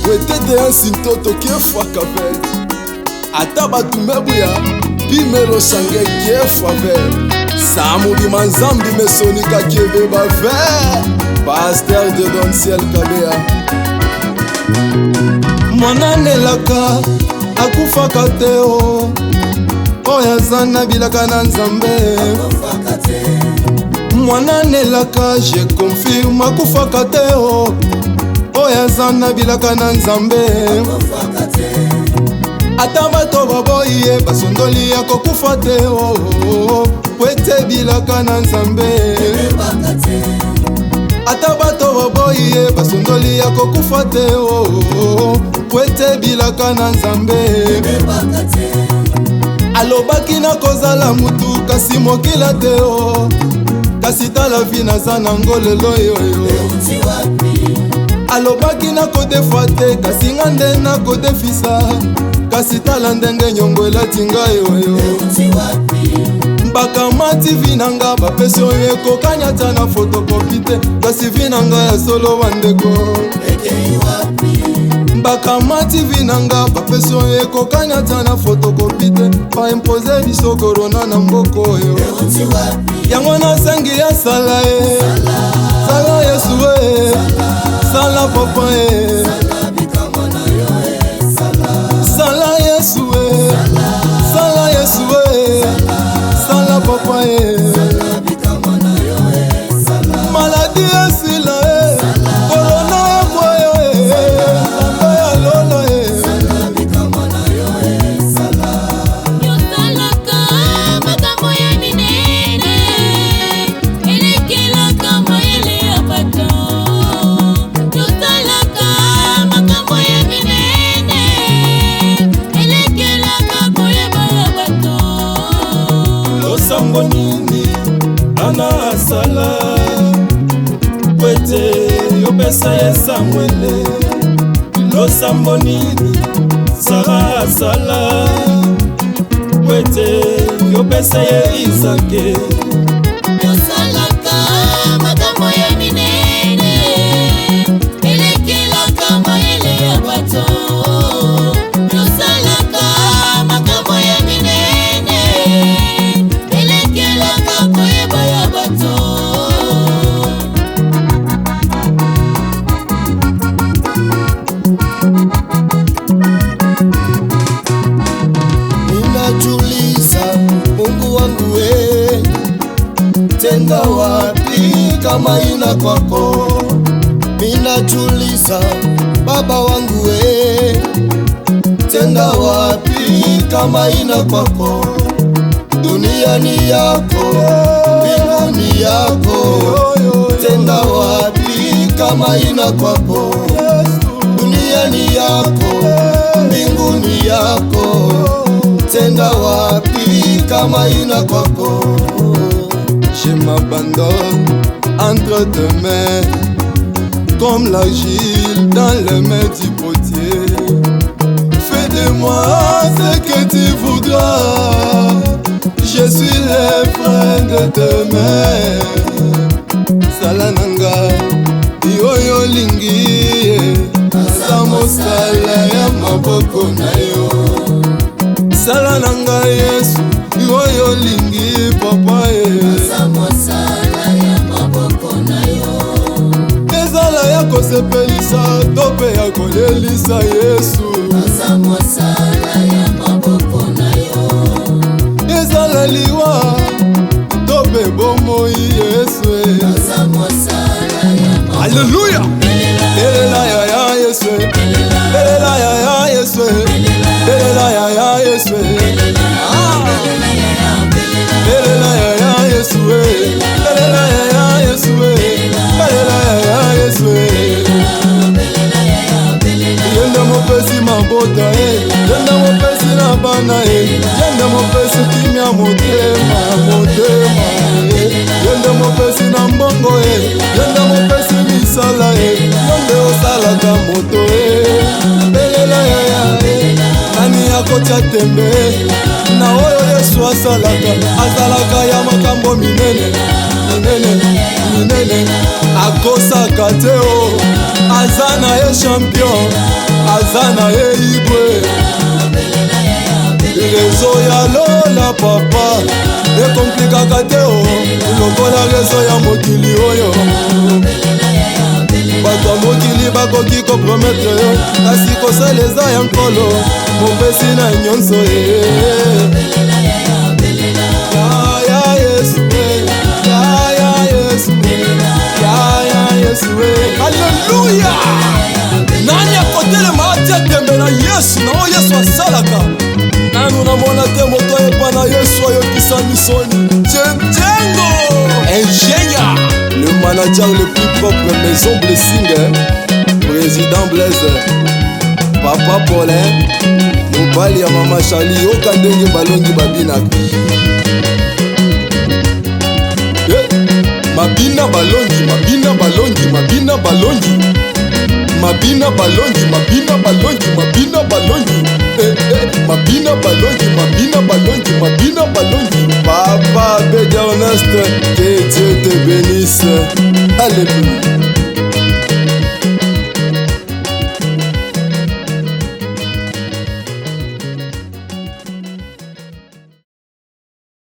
wetete ansintoto kiefwa kaver ata batumebuya bimero sange kiefwa ver samudi manzambi mesonika kieve baver Pasteur de Don Ciel Kabea mwananelaka akufaka te o oyo aza na bilaka na nzambe mwananelaka je confirme akufaka te o oyo aza na bilaka na nzambe ata bato baboyi ye basondoli ya kokufa te o po ete bilaka na nzambe ata bato baboyi ye basondoli ya kokufa te o po ete bilaka na nzambe alobaki na kozala mutu kasi mokila te o kasi tala vi naza nango lelo yoyo alobaki na kodefa te kasi nga nde na kodefisa kasi tala ndenge nyongo elati ngai yoyo bakamati vi na nga bapesi oyo ekokanyata na fotokopi te kasi vi na nga ya solo wandeko bakamati vi na nga bapesi oyo ekokanyata na fotokopi te baimpose biso korona na mboko oyo yango nasengi ya sala e sala yesu e sala papa e sala yesu e sala yesu e sala papa e maladi esila e korona ebwayo e lamba ya lolo e yosalaka makambo ya minene elekelaka mayele ya bato yosalaka makambo ya minene elekelaka koyeba ya bato losambo nini ana asala kwete yopesa yesa mwele losambo nini sara asala kwete yopesa ye izake yosalaka makambo ya minene elekelaka mayele ya bato yosalaka makambo ya minene elekelaka koyeba ya bato ninajuliza Mungu wangu we tenda wapi kama ina kwako ninajuliza Baba wangu we tenda wapi kama ina kwako dunia ni yako mbingu ni yako tenda wapi kama ina kwako dunia ni yako mbingu ni yako tenda wapi kama ina kwako je m'abandonne entre tes mains comme l'argile dans les mains du potier fais de moi ce que tu voudras je suis le frein de tes mains sala nanga yoyo lingi asa mosala ya maboko na yo sala nanga yesu yoyo lingi papa asa mosala ya maboko na yo ezala ya kosepelisa to mpe ya kolelisa yesu asa mosala ya maboko na yo ezala liwa to mpe bomoi yesu asa mosala ya maboko alleluya elela ya yesu elela ya yesu elela ya yesu elela ya yesu elela ya yesu elela ya yesu yenda mopesi mabota yenda mopesi na bana yenda mopesi kimia motema yenda mopesi na mbongo yenda mopesi misala yonde osalaka moto elela ya nani akotya tembe na oyo yesu asalaka azalaka ya makambo minene minene minene akosaka te o aza na ye champion, aza na ye ibwe. Rezo ya lola papa ekomplikaka te o, lokola rezo ya mokili oyo. Bato ya mokili bakoki komprometre yo, kasi kosala eza ya nkolo mopesi na nyonso ye. Ya Yesu, ya Yesu, ya Yesu. Alleluya! Nani akotelema atia tembe na Yesu na oyo Yesu asalaka? Nanu namona te moto ayepa na Yesu ayokisa misoni. Tchengo ingénieur, le manager le plus propre, Maison Blessing, président Blaise, papa Paulin, mobali ya mama Charlie, yoka ndenge balongi babinaka. Mabina balongi, mabina balongi, mabina balongi, mabina balongi, mabina balongi, mabina balongi, mabina balongi, mabina balongi, mabina balongi. Papa Bédi Ernest, que Dieu te bénisse. Alléluia.